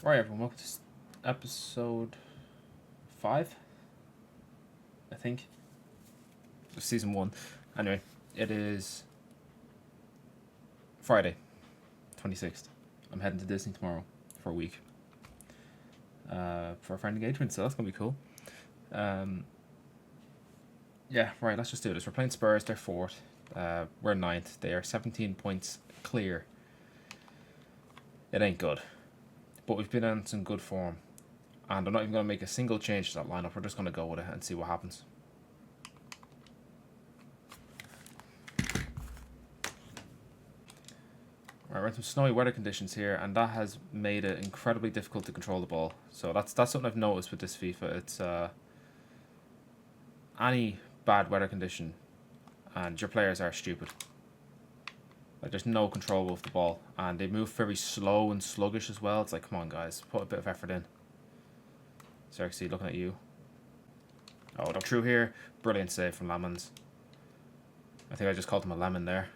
Right, everyone, welcome to episode 5, I think. Season 1. Anyway, it is Friday, 26th. I'm heading to Disney tomorrow for a week. For a friend engagement, so that's going to be cool. Yeah, right, let's just do this. We're playing Spurs, they're 4th. We're 9th. They are 17 points clear. It ain't good. But we've been on some good form. And I'm not even going to make a single change to that lineup. We're just going to go with it and see what happens. Right, we're in some snowy weather conditions here, and that has made it incredibly difficult to control the ball. So that's something I've noticed with this FIFA. It's any bad weather condition, and your players are stupid. Like, there's no control of the ball, and they move very slow and sluggish as well. It's like, come on, guys, put a bit of effort in. Xerxes, looking at you. Oh, they're through here. Brilliant save from Lemons. I think I just called him a lemon there.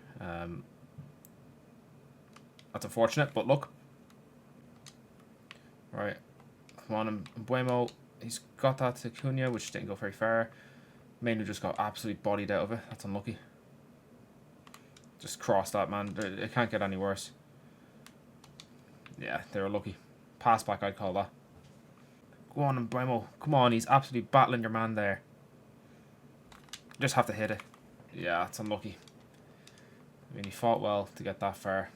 That's unfortunate, but look. Right. Come on, Mbuemo. He's got that to Cunha, which didn't go very far. Mainu just got absolutely bodied out of it. That's unlucky. Just cross that, man. It can't get any worse. Yeah, they were lucky. Pass back, I'd call that. Go on, Mbuemo. Come on, he's absolutely battling your man there. Just have to hit it. Yeah, it's unlucky. I mean, he fought well to get that far.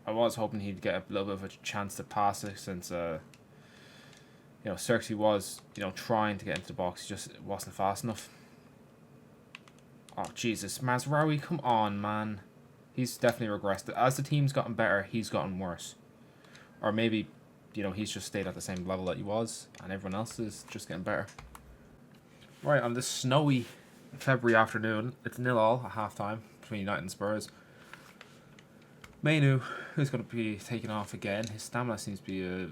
I was hoping he'd get a little bit of a chance to pass it, since Xerxes was, trying to get into the box. He just wasn't fast enough. Oh, Jesus. Mazraoui, come on, man. He's definitely regressed. As the team's gotten better, he's gotten worse. Or maybe, he's just stayed at the same level that he was, and everyone else is just getting better. Right, on this snowy February afternoon, it's 0-0 at half-time between United and Spurs. Mainu is going to be taken off again. His stamina seems to be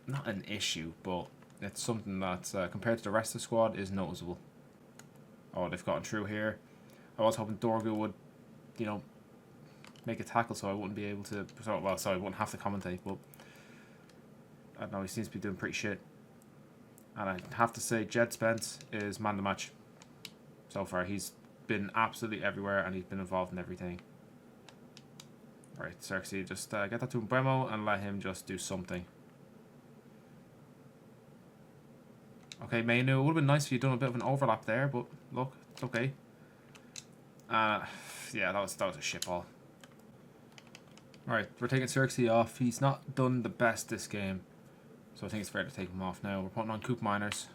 not an issue, but it's something that, compared to the rest of the squad, is noticeable. Oh, they've gotten through here. I was hoping Dorgu would, make a tackle so I wouldn't be able to... Well, sorry, I wouldn't have to commentate, but... I don't know, he seems to be doing pretty shit. And I have to say, Jed Spence is man of the match so far. He's been absolutely everywhere, and he's been involved in everything. Right, Xerxes, just get that to Mbuemo and let him just do something. Okay, Mainu, it would have been nice if you'd done a bit of an overlap there, but look, it's okay. Yeah, that was a shit ball. Alright, we're taking Xerxes off. He's not done the best this game, so I think it's fair to take him off now. We're putting on Coop Miners.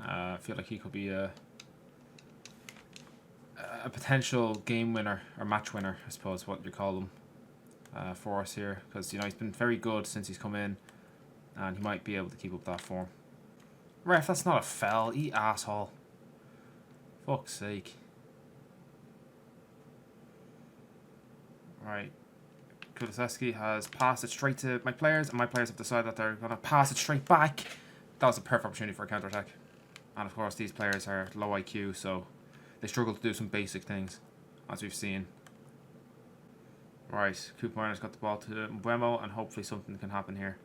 I feel like he could be a potential game winner, or match winner, I suppose, what you call them. For us here, because he's been very good since he's come in, and he might be able to keep up that form. Ref, that's not a foul, you asshole. Fuck's sake. Right, Kulusevski has passed it straight to my players, and my players have decided that they're going to pass it straight back. That was a perfect opportunity for a counter-attack. And of course these players are low IQ, so they struggle to do some basic things, as we've seen. Right, Coop Miner's got the ball to Mbuemo, and hopefully something can happen here.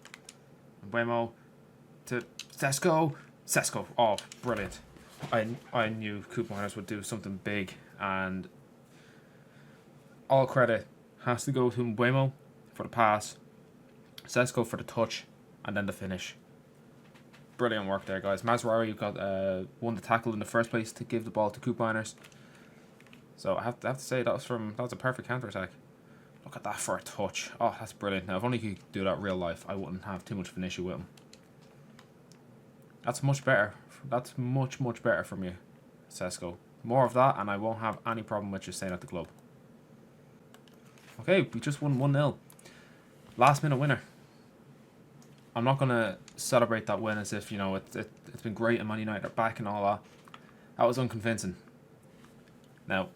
Mbuemo to Sesko. Sesko, oh, brilliant. I knew Coop Miners would do something big, and all credit has to go to Mbuemo for the pass, Sesko for the touch, and then the finish. Brilliant work there, guys. Mazraoui got won the tackle in the first place to give the ball to Coop Miners. So I have to say that was a perfect counter-attack. Look at that for a touch. Oh, that's brilliant. Now, if only he could do that in real life, I wouldn't have too much of an issue with him. That's much better. That's much, much better from you, Sesko. More of that, and I won't have any problem with you staying at the club. Okay, we just won 1-0. Last minute winner. I'm not going to celebrate that win as if, it's been great and Man United are back and all that. That was unconvincing. Now,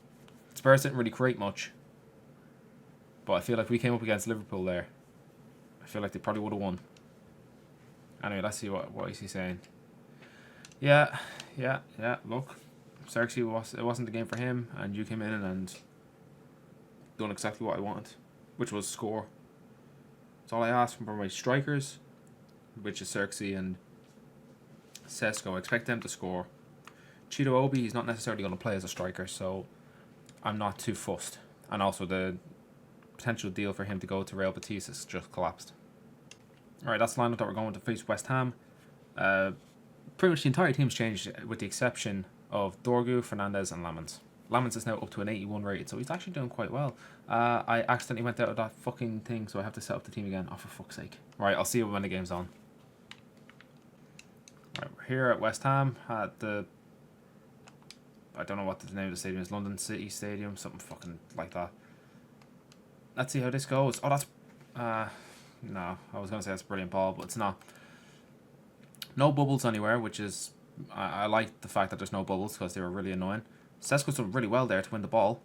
Spurs didn't really create much. But I feel like we came up against Liverpool there. I feel like they probably would have won. Anyway, let's see what is he saying. Yeah. Look, Xerxes it wasn't the game for him, and you came in and done exactly what I wanted, which was score. That's all I asked from my strikers. which is Xerxes and Sesko. I expect them to score. Cheeto Obi, he's not necessarily going to play as a striker, so I'm not too fussed. And also the potential deal for him to go to Real Betis has just collapsed. Alright, that's the lineup that we're going to face West Ham. Pretty much the entire team's changed with the exception of Dorgu, Fernandez and Lamens. Lamens is now up to an 81 rated, so he's actually doing quite well. I accidentally went out of that fucking thing, so I have to set up the team again. Oh, for fuck's sake. Right, I'll see you when the game's on. Right, we're here at West Ham at the... I don't know what the name of the stadium is. London City Stadium, something fucking like that. Let's see how this goes. Oh, that's... no, I was going to say that's a brilliant ball, but it's not. No bubbles anywhere, which is... I like the fact that there's no bubbles because they were really annoying. Sesko's done really well there to win the ball.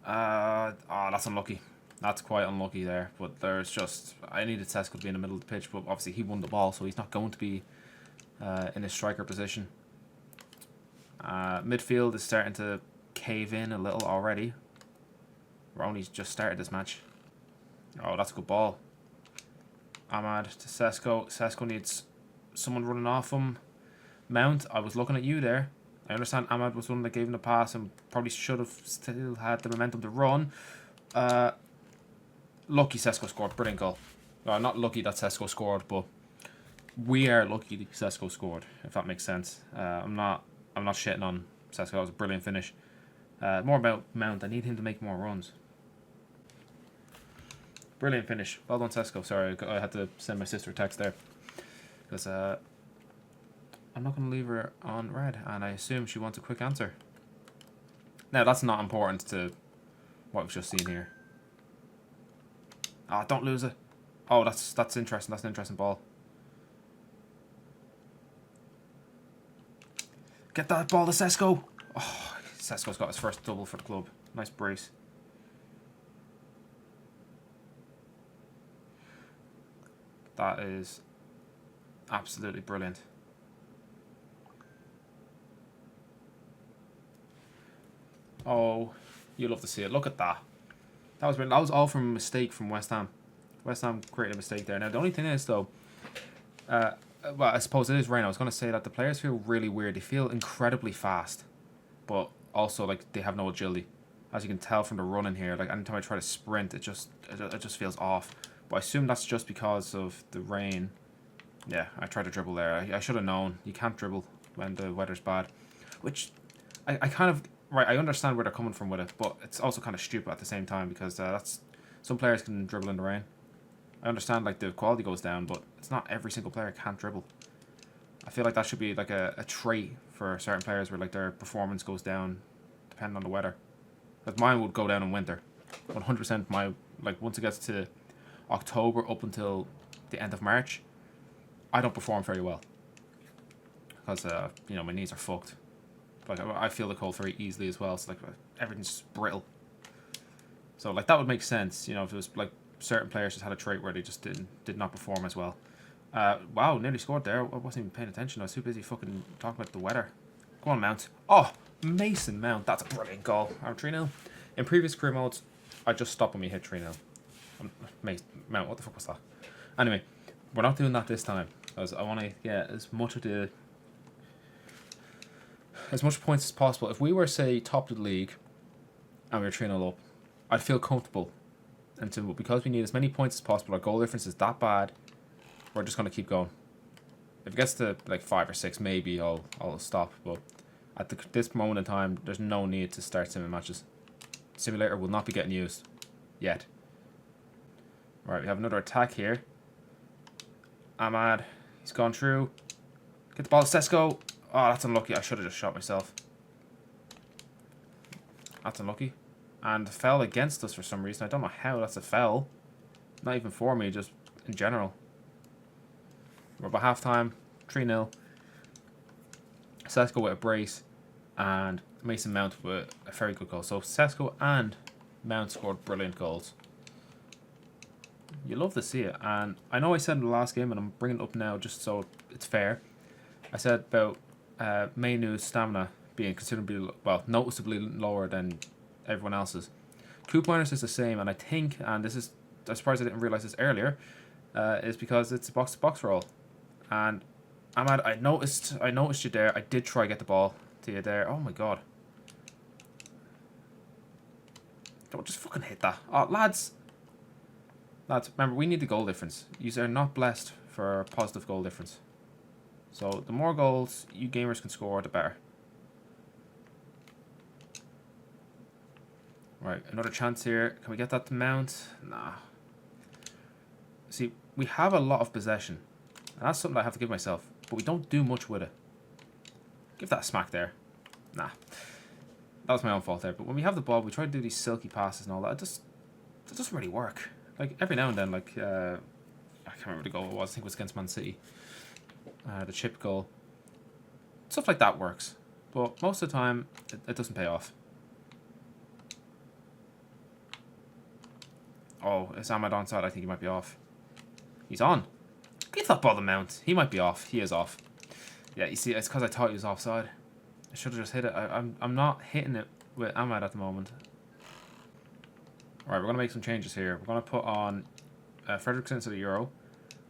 Oh, that's unlucky. That's quite unlucky there. But there's just... I needed Sesko to be in the middle of the pitch, but obviously he won the ball, so he's not going to be in his striker position. Midfield is starting to cave in a little already. We're only just started this match. Oh, that's a good ball. Ahmad to Sesko. Sesko needs someone running off him. Mount, I was looking at you there. I understand Ahmad was the one that gave him the pass and probably should have still had the momentum to run. Lucky Sesko scored. Brilliant goal. Well, not lucky that Sesko scored, but we are lucky Sesko scored, if that makes sense. I'm not shitting on Sesko. That was a brilliant finish. More about Mount. I need him to make more runs. Brilliant finish. Well done, Sesko. Sorry, I had to send my sister a text there. Because I'm not going to leave her on red. And I assume she wants a quick answer. Now, that's not important to what we've just seen here. Ah, don't lose it. Oh, that's interesting. That's an interesting ball. Get that ball to Sesko. Oh, Sesko's got his first double for the club. Nice brace. That is absolutely brilliant. Oh, you love to see it. Look at that. That was all from a mistake from West Ham. West Ham created a mistake there. Now, the only thing is, though, well, I suppose it is rain. I was going to say that the players feel really weird. They feel incredibly fast, but also, like, they have no agility. As you can tell from the running here, like, anytime I try to sprint, it just feels off. But I assume that's just because of the rain. Yeah, I tried to dribble there. I should have known. You can't dribble when the weather's bad. Which, I kind of... Right, I understand where they're coming from with it, but it's also kind of stupid at the same time because that's... Some players can dribble in the rain. I understand, like, the quality goes down, but it's not every single player can't dribble. I feel like that should be, like, a trait for certain players where, like, their performance goes down depending on the weather. Like, mine would go down in winter. 100% my... Like, once it gets to October up until the end of March, I don't perform very well. Because, you know, my knees are fucked. Like, I feel the cold very easily as well, so, like, everything's just brittle. So, like, that would make sense, you know, if it was, like, certain players just had a trait where they just did not perform as well. Wow, nearly scored there. I wasn't even paying attention. I was too busy fucking talking about the weather. Go on, Mount. Oh, Mason Mount. That's a brilliant goal. 3-0. In previous career modes, I just stopped when we hit 3-0. Mount, what the fuck was that? Anyway, we're not doing that this time. Because I want to get as much points as possible. If we were, say, top of the league and we were 3-0 up, I'd feel comfortable. And so because we need as many points as possible, our goal difference is that bad, we're just going to keep going. If it gets to like 5 or 6, maybe I'll stop. But at this moment in time, there's no need to start sim matches. Simulator will not be getting used yet. Right, we have another attack here. Ahmad, he's gone through. Get the ball to Sesko. Oh, that's unlucky. I should have just shot myself. That's unlucky. And fell against us for some reason. I don't know how that's a foul. Not even for me, just in general. We're about half time. 3-0. Sesko with a brace. And Mason Mount with a very good goal. So Sesko and Mount scored brilliant goals. You love to see it. And I know I said in the last game, and I'm bringing it up now just so it's fair. I said about Mainu's stamina being considerably, well, noticeably lower than everyone else's. Coop Miners is the same, and I think, and this is, I'm surprised I didn't realise this earlier, is because it's a box-to-box roll. And Ahmad, I noticed you there. I did try to get the ball to you there. Oh my god. Don't just fucking hit that. Oh, lads. Lads, remember, we need the goal difference. You are not blessed for positive goal difference. So, the more goals you gamers can score, the better. Right, another chance here. Can we get that to mount? Nah. See, we have a lot of possession. And that's something I have to give myself. But we don't do much with it. Give that a smack there. Nah. That was my own fault there. But when we have the ball, we try to do these silky passes and all that. It doesn't really work. Like, every now and then, like, I can't remember the goal it was. I think it was against Man City. The chip goal. Stuff like that works. But most of the time, it doesn't pay off. Oh, is Ahmad onside? I think he might be off. He's on. Give that ball the mount. He might be off. He is off. Yeah, you see, it's because I thought he was offside. I should have just hit it. I'm not hitting it with Ahmad at the moment. Alright, we're going to make some changes here. We're going to put on Ferguson instead of Euro.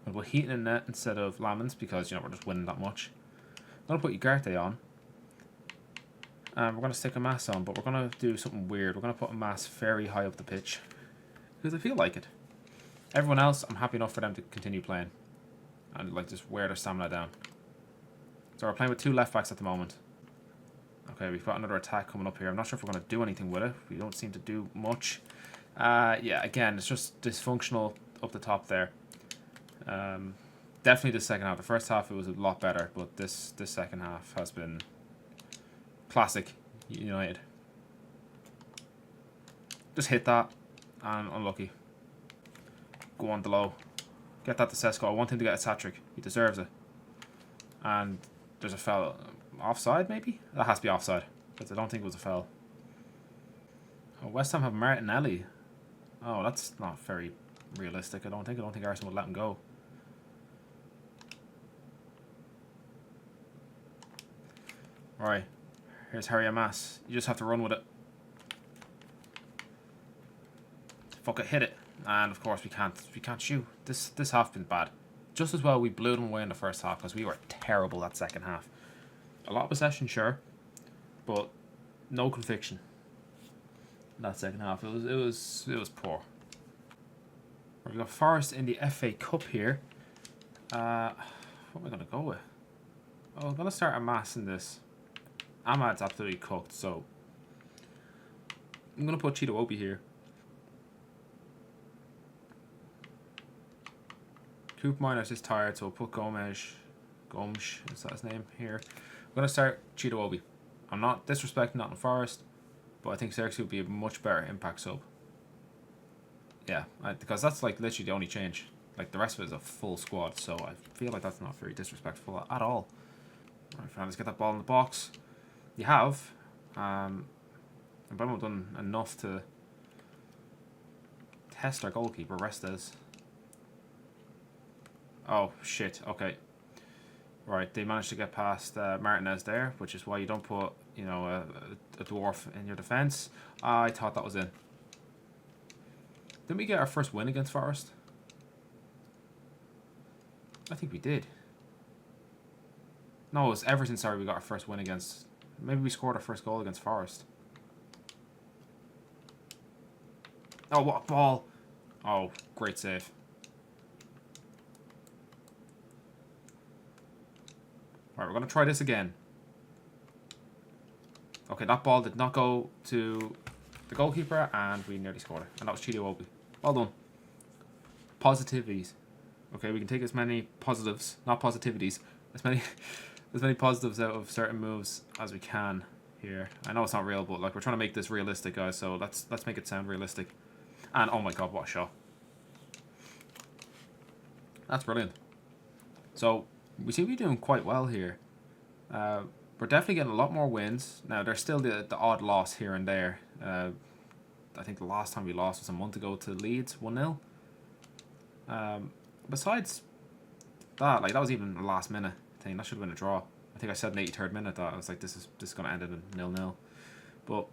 We'll put Heaton in net instead of Lamens because, you know, we're just winning that much. I'm going to put Ugarte on. And we're going to stick a mass on, but we're going to do something weird. We're going to put a mass very high up the pitch. Because I feel like it. Everyone else, I'm happy enough for them to continue playing. And, like, just wear their stamina down. So we're playing with 2 left backs at the moment. Okay, we've got another attack coming up here. I'm not sure if we're going to do anything with it. We don't seem to do much. Yeah, again, it's just dysfunctional up the top there. Definitely the second half. The first half, it was a lot better. But this second half has been classic United. Just hit that. And unlucky. Go on, Delo. Get that to Sesko. I want him to get a hat-trick. He deserves it. And there's a foul. Offside, maybe? That has to be offside. Because I don't think it was a foul. Oh, West Ham have Martinelli. Oh, that's not very realistic. I don't think Arsenal would let him go. Alright. Here's Harry Amas. You just have to run with it. Fuck it, hit it. And of course we can't shoot. This half been bad. Just as well we blew them away in the first half because we were terrible that second half. A lot of possession, sure, but no conviction. That second half, it was poor. We've got Forest in the FA Cup here. What am I gonna go with? Oh, I'm gonna start amassing this. Ahmad's absolutely cooked, so I'm gonna put Cheetah Obi here. Coop Miners is tired, so we'll put Gomes, is that his name here? I'm going to start Cheetah Obi. I'm not disrespecting Nottingham Forest, but I think Xerxes would be a much better impact sub. Yeah, because that's like literally the only change. Like the rest of it is a full squad, so I feel like that's not very disrespectful at all. Alright, Fernandez, get that ball in the box. You have. And Bremo done enough to test our goalkeeper, Restes. Oh, shit. Okay. Right, they managed to get past Martinez there, which is why you don't put, you know, a dwarf in your defence. I thought that was in. Didn't we get our first win against Forest? I think we did. No, it was Everton, sorry, we got our first win against... Maybe we scored our first goal against Forest. Oh, what a ball. Oh, great save. Alright, we're going to try this again. Okay, that ball did not go to the goalkeeper, and we nearly scored it. And that was Cheetah Obi. Well done. Positivities. Okay, we can take as many positives, not positivities, as many positives out of certain moves as we can here. I know it's not real, but like we're trying to make this realistic, guys. So let's make it sound realistic. And oh my god, what a shot! That's brilliant. So we seem to be doing quite well here. We're definitely getting a lot more wins. Now there's still the odd loss here and there. I think the last time we lost was a month ago to Leeds, 1-0. Besides that, like that was even a last minute thing. That should have been a draw. I think I said in the 83rd minute that I was like, this is going to end in a 0-0. But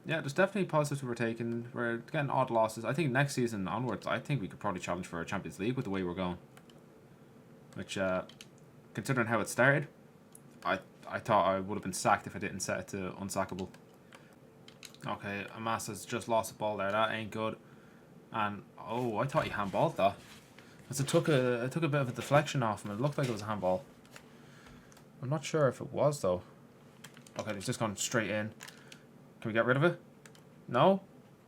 Yeah, there's definitely positives we're taking. We're getting odd losses. I think next season onwards, I think we could probably challenge for a Champions League with the way we're going. Which, considering how it started, I thought I would have been sacked if I didn't set it to unsackable. Okay, Amasa's just lost the ball there. That ain't good. And oh, I thought he handballed that. Because it took a bit of a deflection off him. It looked like it was a handball. I'm not sure if it was though. Okay, he's just gone straight in. Can we get rid of it? No?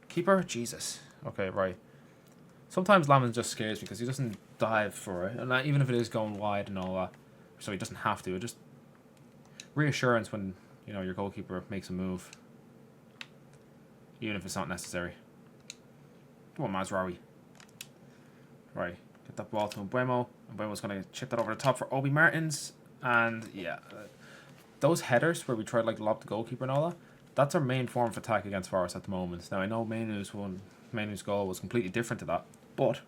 Keeper? Jesus. Okay, right. Sometimes Lamond just scares me because he doesn't dive for it. And even if it is going wide and all that. So he doesn't have to. It just reassurance when, you know, your goalkeeper makes a move. Even if it's not necessary. Come on, Mazraoui. Right. Get that ball to Mbuemo. Mbuemo's going to chip that over the top for Obi Martins. And, yeah. Those headers where we try to, like, lob the goalkeeper and all that. That's our main form of attack against Forest at the moment. Now, I know Mainu's goal was completely different to that. But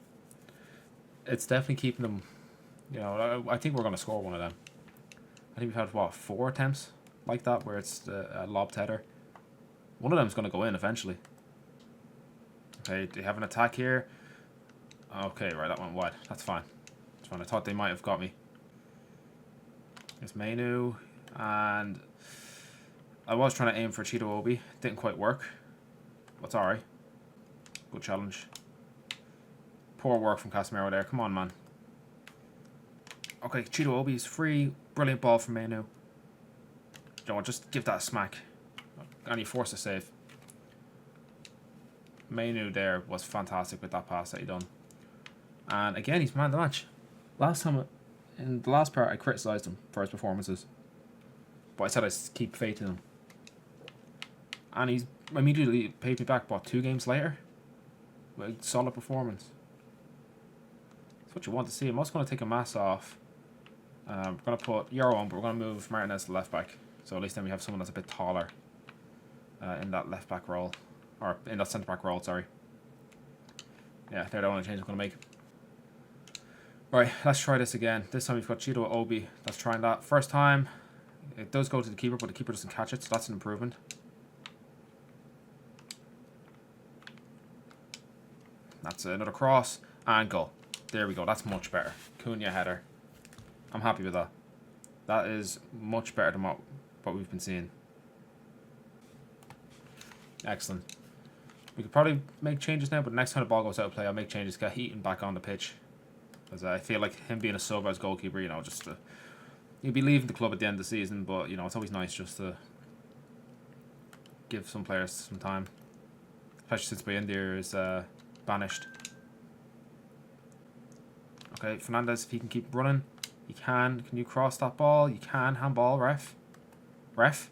it's definitely keeping them... You know, I think we're going to score one of them. I think we've had, what, 4 attempts like that where it's a lobbed header. One of them's going to go in eventually. Okay, they have an attack here. Okay, right, that went wide. That's fine. That's fine. I thought they might have got me. It's Mainu. And I was trying to aim for Cheeto Obi. Didn't quite work. But it's alright. Good challenge. Poor work from Casemiro there. Come on, man. Okay, Cheeto Obi is free. Brilliant ball from Mainu. You know what, just give that a smack. And he forced a save. Mainu there was fantastic with that pass that he done. And again, he's man of the match. Last time, in the last part, I criticised him for his performances. But I said I'd keep faith in him. And he's immediately paid me back, what, 2 games later? With a solid performance. That's what you want to see. I'm also going to take a mass off. We're going to put Euro on, but we're going to move Martinez to left back. So at least then we have someone that's a bit taller in that left back role. Or in that centre back role, sorry. Yeah, they're the only change I'm going to make. Right, let's try this again. This time we've got Cheeto Obi. Let's try that. First time, it does go to the keeper, but the keeper doesn't catch it, so that's an improvement. That's another cross and goal. There we go. That's much better. Cunha header. I'm happy with that. That is much better than what we've been seeing. Excellent. We could probably make changes now, but next time the ball goes out of play, I'll make changes. Get Heaton back on the pitch. Because I feel like him being a sub as goalkeeper, you know, just he'll be leaving the club at the end of the season, but, you know, it's always nice just to give some players some time. Especially since Bayindir is banished. Okay, Fernandez, if he can keep running, he can. Can you cross that ball? You can. Handball, ref. Ref.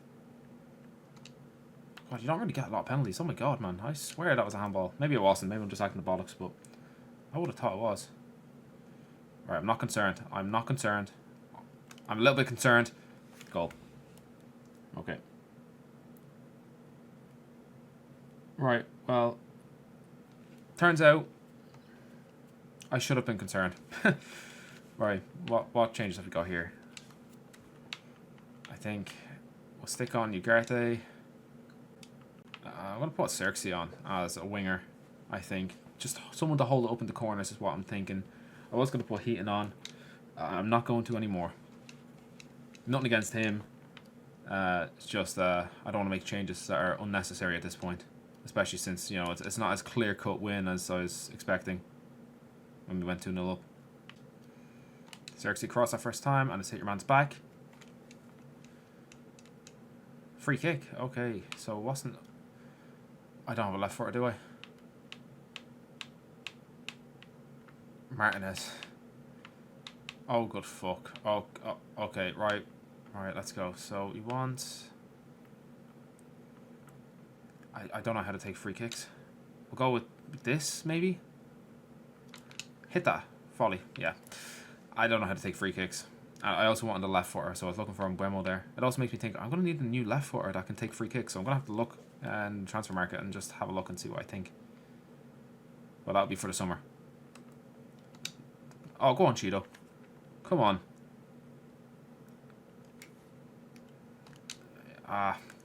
God, you don't really get a lot of penalties. Oh my god, man. I swear that was a handball. Maybe it wasn't. Maybe I'm just acting the bollocks, but I would have thought it was. Right, I'm not concerned. I'm not concerned. I'm a little bit concerned. Goal. Okay. Right, well, turns out I should have been concerned. Right, what changes have we got here? I think we'll stick on Ugarte. I'm going to put Xerxes on as a winger, I think. Just someone to hold it up in the corners is what I'm thinking. I was going to put Heaton on. I'm not going to anymore. Nothing against him. It's just I don't want to make changes that are unnecessary at this point. Especially since, you know, it's not as clear-cut win as I was expecting when we went 2-0 up. Xerxes cross that first time and it's hit your man's back. Free kick. Okay, so it wasn't... I don't have a left footer, do I? Martinez. Oh, good fuck. Oh, okay, right. Alright, let's go. So, he wants... I don't know how to take free kicks. We'll go with this, maybe? Hit that. Volley, yeah. I don't know how to take free kicks. I also wanted a left footer, so I was looking for Mbuemo there. It also makes me think, I'm going to need a new left footer that can take free kicks, so I'm going to have to look in the transfer market and just have a look and see what I think. Well, that'll be for the summer. Oh, go on, Cheeto. Come on.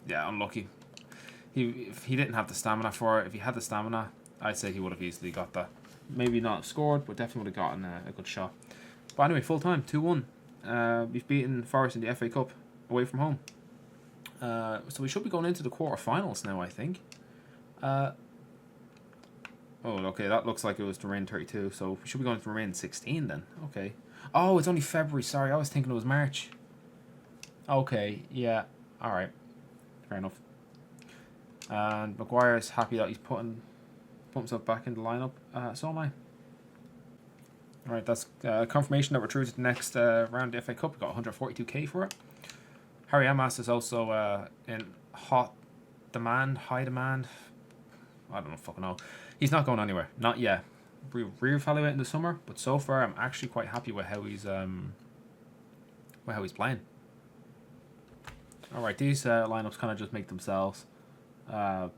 Yeah, unlucky. if he didn't have the stamina for it. If he had the stamina, I'd say he would have easily got that. Maybe not scored, but definitely would have gotten a good shot. But anyway, full time, 2-1. We've beaten Forest in the FA Cup away from home. So we should be going into the quarterfinals now, I think. Oh, okay, that looks like it was Turin 32, so we should be going to Turin 16 then. Okay. Oh, it's only February, sorry, I was thinking it was March. Okay, yeah, alright. Fair enough. And Maguire's happy that he's putting himself back in the lineup. So am I. Alright, that's confirmation that we're through to the next round of the FA Cup. We got 142k for it. Harry Amas is also in high demand. I don't know, fucking know. He's not going anywhere. Not yet. We reevaluate in the summer, but so far I'm actually quite happy with how he's playing. Alright, these lineups kind of just make themselves. But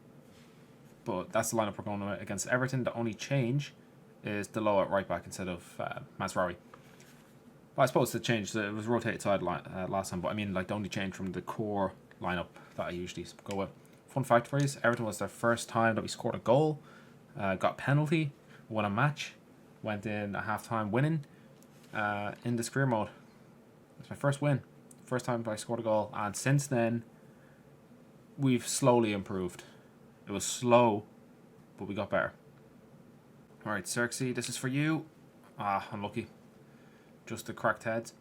that's the lineup we're going against Everton. The only change is Delo at right back instead of Mazraoui. Well, I suppose the change, it was rotated side last time, but I mean, like, the only change from the core lineup that I usually go with. Fun fact for you, Everton was their first time that we scored a goal, got a penalty, won a match, went in at half-time winning in this career mode. It's my first win. First time I scored a goal, and since then, we've slowly improved. It was slow, but we got better. Alright, Xerxes, this is for you. Ah, unlucky. Just the cracked heads.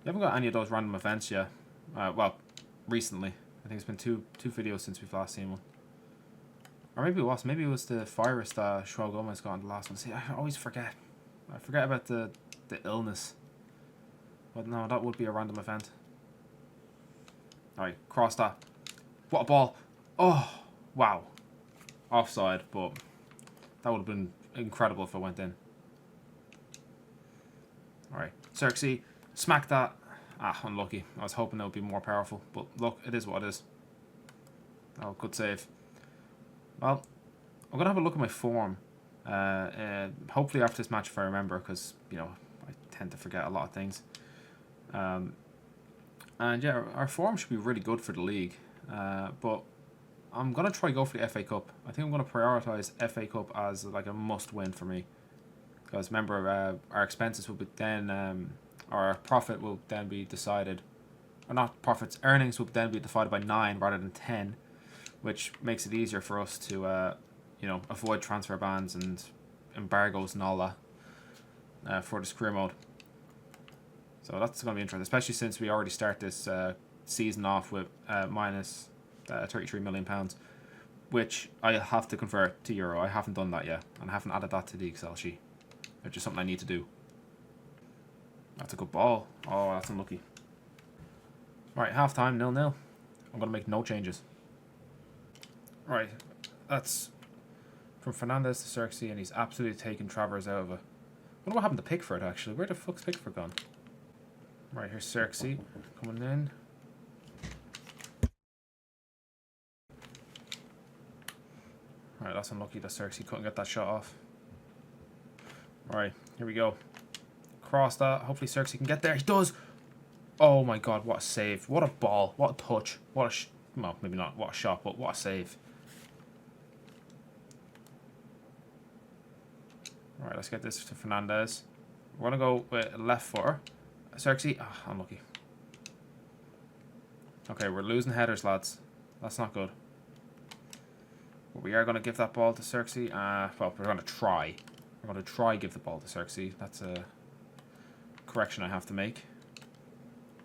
You haven't got any of those random events yet. Well, recently. I think it's been two videos since we've last seen one. Or maybe it was. Maybe it was the virus that João Gomez got in the last one. See, I always forget. I forget about the illness. But no, that would be a random event. Alright, cross that. What a ball. Oh, wow. Offside, but that would have been incredible if it went in. Alright, Xerxes, smack that. Ah, unlucky. I was hoping it would be more powerful, but look, it is what it is. Oh, good save. Well, I'm going to have a look at my form. Hopefully after this match if I remember, because, you know, I tend to forget a lot of things. And yeah, our form should be really good for the league. But I'm going to try go for the FA Cup. I think I'm going to prioritise FA Cup as like a must win for me. Because remember, our expenses will be then, or our profit will then be decided, or not profits, earnings will then be divided by 9 rather than 10, which makes it easier for us to, you know, avoid transfer bans and embargoes and all that for this career mode. So that's going to be interesting, especially since we already start this season off with minus £33 million, which I have to convert to euro. I haven't done that yet, and I haven't added that to the Excel sheet, which is something I need to do. That's a good ball. Oh, that's unlucky. Right, half time, 0-0. I'm going to make no changes. Right, that's from Fernandez to Xerxes, and he's absolutely taken Travers out of it. I wonder what happened to Pickford, actually. Where the fuck's Pickford gone? Right, here's Xerxes coming in. Right, that's unlucky that Xerxes couldn't get that shot off. Right, here we go. Cross that. Hopefully Xerxes can get there. He does! Oh my god, what a save. What a ball. What a touch. What a... well, maybe not what a shot, but what a save. Right, let's get this to Fernandez. We're going to go with left footer. Xerxes. Ah, unlucky. Okay, we're losing headers, lads. That's not good. But we are going to give that ball to Xerxes. Well, we're going to try. We're going to try give the ball to Xerxes. That's a correction I have to make.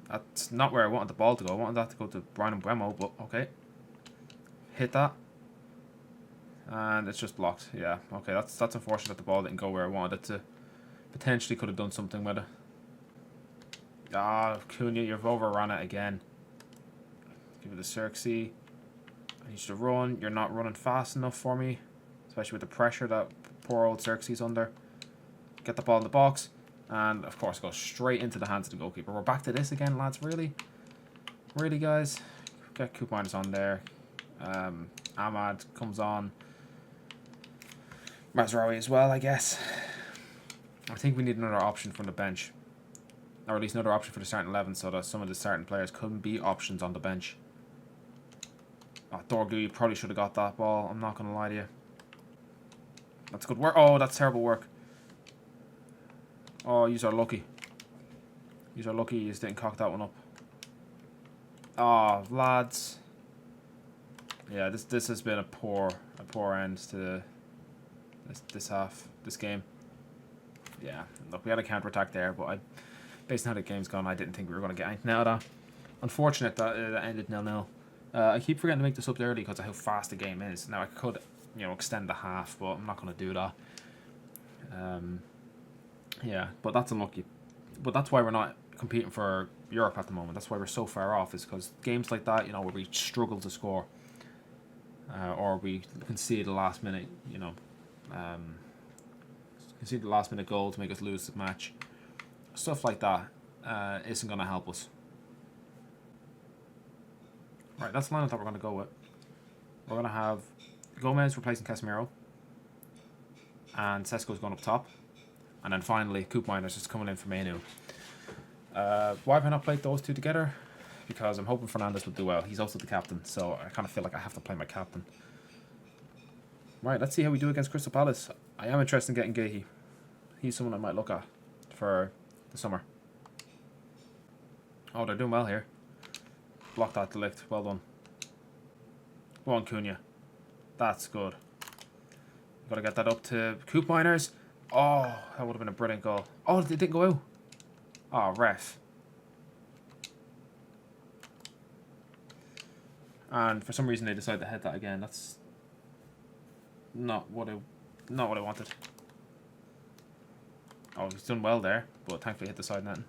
That's not where I wanted the ball to go. I wanted that to go to Brian Mbeumo, but okay. Hit that. And it's just blocked. Yeah, okay. That's unfortunate that the ball didn't go where I wanted it to. Potentially could have done something with it. Ah, Cunha, you've overrun it again. Give it to Xerxes. I need you to run. You're not running fast enough for me. Especially with the pressure that poor old Xerxes under. Get the ball in the box. And, of course, go straight into the hands of the goalkeeper. We're back to this again, lads. Really? Really, guys? Get Coupons on there. Ahmad comes on. Mazraoui as well, I guess. I think we need another option from the bench. Or at least another option for the starting 11 so that some of the starting players couldn't be options on the bench. Oh, Dorgu, you probably should have got that ball. I'm not going to lie to you. That's good work. Oh, that's terrible work. Oh, yous are lucky. Yous are lucky you didn't cock that one up. Oh, lads. Yeah, this has been a poor end to this half, this game. Yeah, look, we had a counter-attack there, but based on how the game's gone, I didn't think we were going to get anything out of that. Unfortunate that it ended 0-0. I keep forgetting to make this up early because of how fast the game is. Now, I could, extend the half, but I'm not going to do that. Yeah, but that's unlucky. But that's why we're not competing for Europe at the moment. That's why we're so far off, is because games like that, where we struggle to score. Or we concede the last minute, concede the last minute goal to make us lose the match. Stuff like that isn't going to help us. Right, that's the lineup that we're going to go with. We're going to have Gomez replacing Casemiro. And Sesko's going up top. And then finally, Coop Miners is coming in for Manu. Why have I not played those two together? Because I'm hoping Fernandes will do well. He's also the captain, so I kind of feel like I have to play my captain. Right, let's see how we do against Crystal Palace. I am interested in getting Gahey. He's someone I might look at for the summer. Oh, they're doing well here. Block that De Ligt. Well done. Go on, Cunha. That's good. Got to get that up to Coop Miners. Oh, that would have been a brilliant goal. Oh, it didn't go out. Oh, ref. And for some reason they decided to head that again. That's not what I wanted. Oh, he's done well there, but thankfully hit the side netting.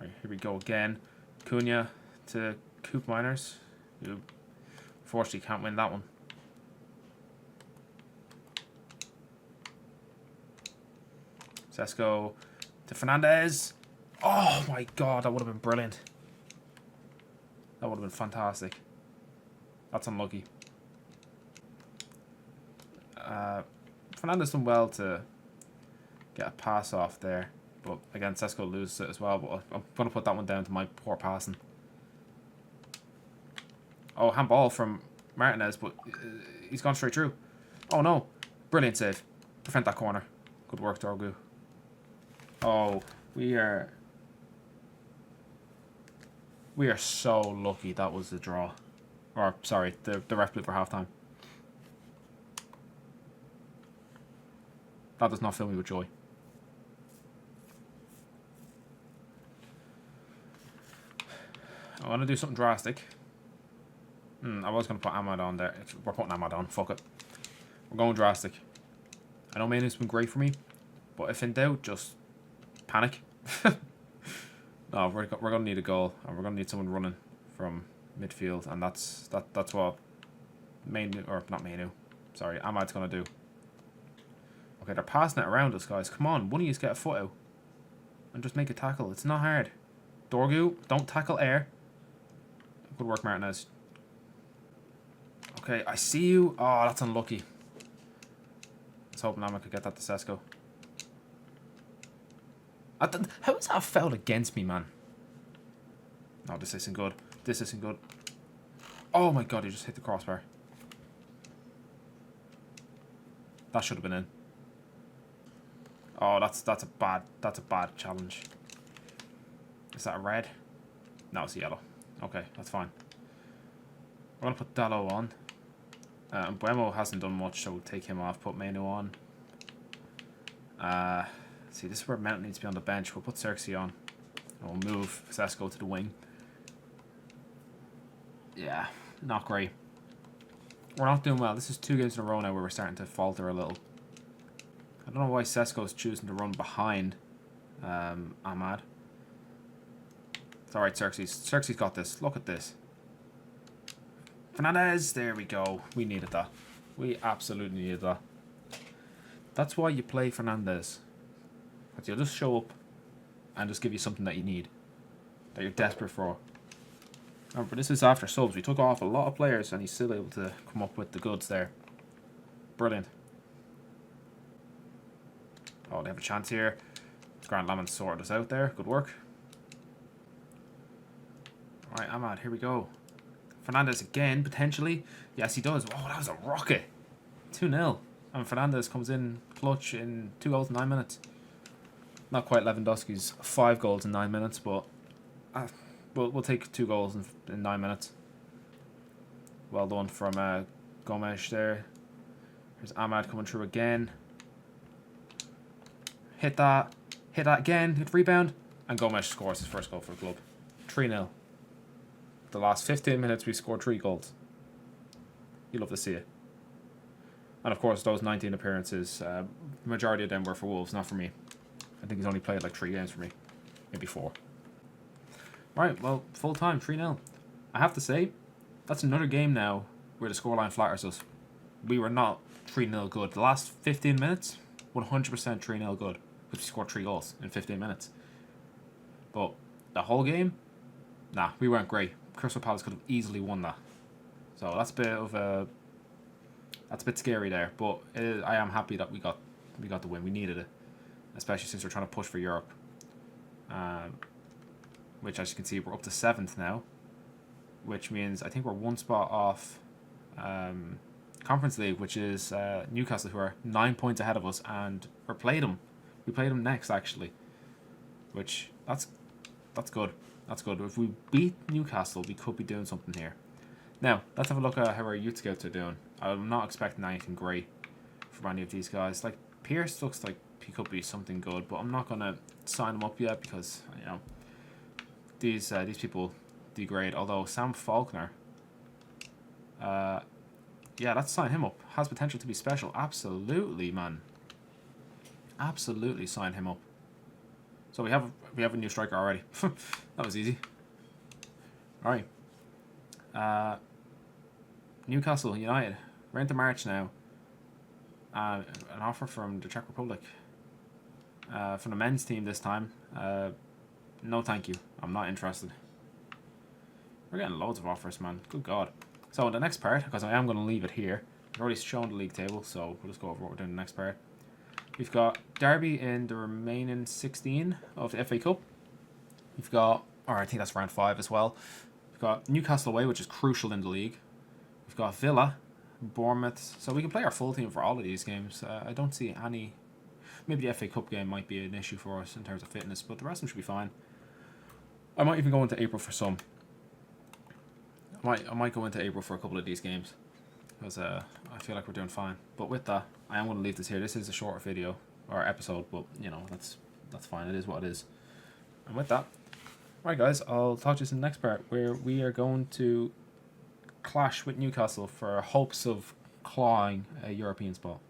Right, here we go again. Cunha to Coop Miners, who unfortunately can't win that one. Sesko to Fernandes. Oh my god, that would have been brilliant. That would have been fantastic. That's unlucky. Fernandes done well to get a pass off there. But again, Sesko loses it as well. But I'm going to put that one down to my poor passing. Oh, handball from Martinez, but he's gone straight through. Oh no. Brilliant save. Prevent that corner. Good work, Dorgu. Oh, we are so lucky that was the draw. Or, sorry, the ref blew for halftime. That does not fill me with joy. I want to do something drastic. I was going to put Ahmad on there. We're putting Ahmad on. Fuck it. We're going drastic. I know Manu's been great for me, but if in doubt, just panic. No, we're going to need a goal, and we're going to need someone running from midfield, and that's what Ahmad's going to do. Okay, they're passing it around us, guys. Come on, one of you get a foot out and just make a tackle. It's not hard. Dorgu, don't tackle air. Good work, Martinez. Okay, I see you. Oh, that's unlucky. Let's hope Ahmad could get that to Sesko. How is that a foul against me, man? No, this isn't good. This isn't good. Oh my god, he just hit the crossbar. That should have been in. Oh, that's a bad challenge. Is that a red? No, it's a yellow. Okay, that's fine. We're gonna put Dallo on. Buemo hasn't done much, so we'll take him off. Put Manu on. See, this is where Mount needs to be on the bench. We'll put Xerxes on. And we'll move Sesko to the wing. Yeah, not great. We're not doing well. This is 2 games in a row now where we're starting to falter a little. I don't know why Sesko's choosing to run behind Ahmad. It's alright, Xerxes. Xerxes got this. Look at this. Fernandes! There we go. We needed that. We absolutely needed that. That's why you play Fernandes. Because he'll just show up and just give you something that you need. That you're desperate for. Remember, this is after subs. We took off a lot of players and he's still able to come up with the goods there. Brilliant. Oh, they have a chance here. Grant Lamont sorted us out there. Good work. Alright, Ahmad, here we go. Fernandes again, potentially. Yes, he does. Oh, that was a rocket. 2-0. And Fernandes comes in clutch in 2 goals in 9 minutes. Not quite Lewandowski's 5 goals in 9 minutes, but we'll take 2 goals in 9 minutes. Well done from Gomes there. There's Ahmad coming through again. Hit that again. Hit rebound. And Gomes scores his first goal for the club. 3-0. The last 15 minutes we scored 3 goals. You love to see it. And of course those 19 appearances, majority of them were for Wolves, not for me. I think he's only played like 3 games for me. Maybe 4. Right, well, full time, 3-0. I have to say, that's another game now where the scoreline flatters us. We were not 3-0 good. The last 15 minutes, 100% 3-0 good. Because we scored 3 goals in 15 minutes. But the whole game, nah, we weren't great. Crystal Palace could have easily won that. So that's a bit scary there. But I am happy that we got the win. We needed it. Especially since we're trying to push for Europe. Which, as you can see, we're up to 7th now. Which means I think we're 1 spot off Conference League, which is Newcastle, who are 9 points ahead of us, and we played them. We played them next, actually. Which, that's good. That's good. If we beat Newcastle, we could be doing something here. Now, let's have a look at how our youth scouts are doing. I'm not expecting anything great from any of these guys. Like, Pierce looks like he could be something good, but I'm not going to sign him up yet because, you know, these people degrade. Although Sam Faulkner, yeah, let's sign him up. Has potential to be special. Absolutely, man. Absolutely sign him up. So we have a new striker already. That was easy. All right. Newcastle United. We're into March now. An offer from the Czech Republic. From the men's team this time. No, thank you. I'm not interested. We're getting loads of offers, man. Good God. So in the next part, because I am going to leave it here. I've already shown the league table, so we'll just go over what we're doing in the next part. We've got Derby in the remaining 16 of the FA Cup. We've got, or I think that's round 5 as well. We've got Newcastle away, which is crucial in the league. We've got Villa, Bournemouth. So we can play our full team for all of these games. I don't see any. Maybe the FA Cup game might be an issue for us in terms of fitness, but the rest of them should be fine. I might even go into April for some. I might go into April for a couple of these games. Because I feel like we're doing fine. But with that, I am going to leave this here. This is a shorter video, or episode, but, you know, that's fine. It is what it is. And with that, right, guys, I'll talk to you in the next part, where we are going to clash with Newcastle for hopes of clawing a European spot.